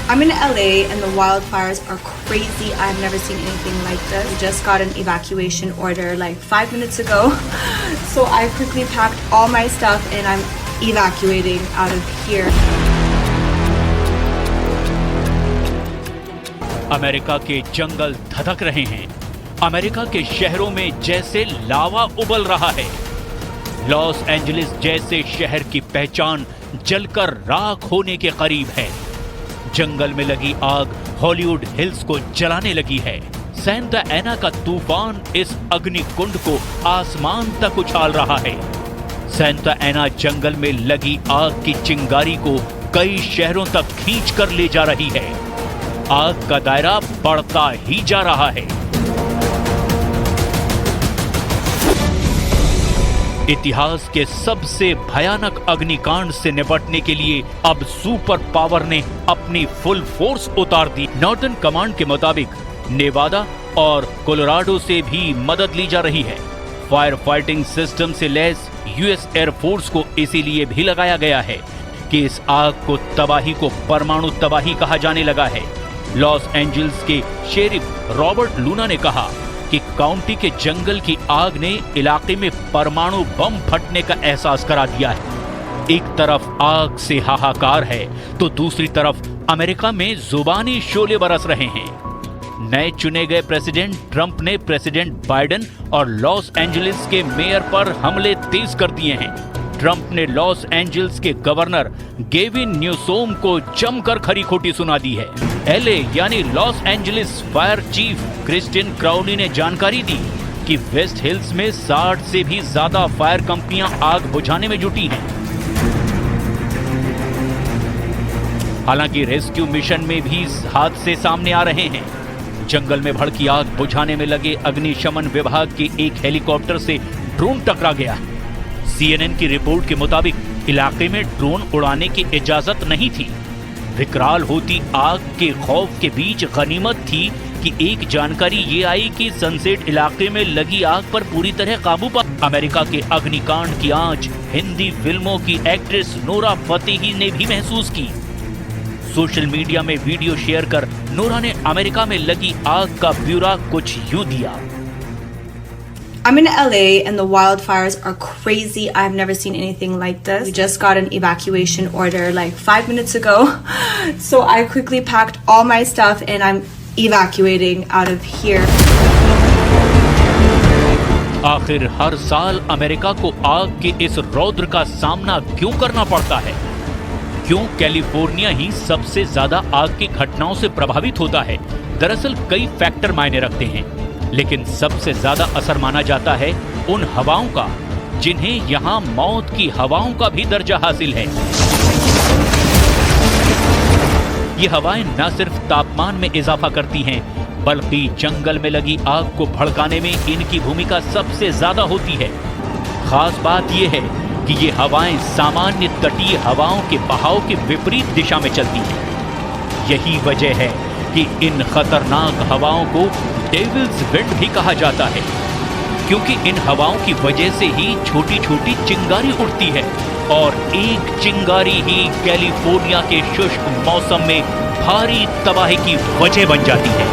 I'm in LA and the wildfires are crazy. I've never seen anything like this. We just got an evacuation order like 5 minutes ago. So I quickly packed all my stuff and I'm evacuating out of here. America के जंगल धधक रहे हैं। America के शहरों में जैसे लावा उबल रहा है। लॉस एंजलिस जैसे शहर की पहचान जलकर राख होने के करीब है। जंगल में लगी आग हॉलीवुड हिल्स को जलाने लगी है। सैंटा एना का तूफान इस अग्निकुंड को आसमान तक उछाल रहा है। सैंटा एना जंगल में लगी आग की चिंगारी को कई शहरों तक खींच कर ले जा रही है। आग का दायरा बढ़ता ही जा रहा है। इतिहास के सबसे भयानक अग्निकांड से निपटने के लिए अब सुपर पावर ने अपनी फुल फोर्स उतार दी। नॉर्दर्न कमांड के मुताबिक नेवादा और कोलोराडो से भी मदद ली जा रही है। फायर फाइटिंग सिस्टम से लैस यूएस एयरफोर्स को इसीलिए भी लगाया गया है कि इस आग को तबाही को परमाणु तबाही कहा जाने लगा है। लॉस एंजल्स के शेरिफ रॉबर्ट लूना ने कहा कि काउंटी के जंगल की आग ने इलाके में परमाणु बम फटने का एहसास करा दिया है। एक तरफ आग से हाहाकार है तो दूसरी तरफ अमेरिका में जुबानी शोले बरस रहे हैं। नए चुने गए प्रेसिडेंट ट्रंप ने प्रेसिडेंट बाइडेन और लॉस एंजलिस के मेयर पर हमले तेज कर दिए हैं। ट्रंप ने लॉस एंजल्स के गवर्नर गेविन न्यूसोम को जमकर खरी खोटी सुना दी है। एलए यानी Los Angeles fire chief Kristin Crowley ने जानकारी दी कि वेस्ट हिल्स में 60 से भी ज्यादा फायर कंपनियां आग बुझाने में जुटी हैं। हालांकि रेस्क्यू मिशन में भी हादसे सामने आ रहे हैं। जंगल में भड़की आग बुझाने में लगे अग्निशमन विभाग के एक हेलीकॉप्टर से ड्रोन टकरा गया। सीएनएन की रिपोर्ट के मुताबिक इलाके में ड्रोन उड़ाने की इजाजत नहीं थी। विकराल होती आग के खौफ के बीच गनीमत थी कि एक जानकारी ये आई कि सनसेट इलाके में लगी आग पर पूरी तरह काबू पा। अमेरिका के अग्निकांड की आंच हिंदी फिल्मों की एक्ट्रेस नोरा फतेही ने भी महसूस की। सोशल मीडिया में वीडियो शेयर कर नोरा ने अमेरिका में लगी आग का ब्यौरा कुछ यूं दिया। I'm in LA and the wildfires are crazy. I've never seen anything like this. We just got an evacuation order like 5 minutes ago. So I quickly packed all my stuff and I'm evacuating out of here. आखिर हर साल America को आग के इस रौद्र का सामना क्यों करना पड़ता है? क्यों कैलिफोर्निया ही सबसे ज्यादा आग की घटनाओं से प्रभावित होता है? दरअसल कई फैक्टर मायने रखते हैं, लेकिन सबसे ज्यादा असर माना जाता है उन हवाओं का जिन्हें यहां मौत की हवाओं का भी दर्जा हासिल है। ये हवाएं न सिर्फ तापमान में इजाफा करती हैं, बल्कि जंगल में लगी आग को भड़काने में इनकी भूमिका सबसे ज्यादा होती है। खास बात यह है कि ये हवाएं सामान्य तटीय हवाओं के बहाव के विपरीत दिशा में चलती हैं। यही वजह है कि इन खतरनाक हवाओं को डेविल्स विंड भी कहा जाता है, क्योंकि इन हवाओं की वजह से ही छोटी छोटी चिंगारी उड़ती है और एक चिंगारी ही कैलिफोर्निया के शुष्क मौसम में भारी तबाही की वजह बन जाती है।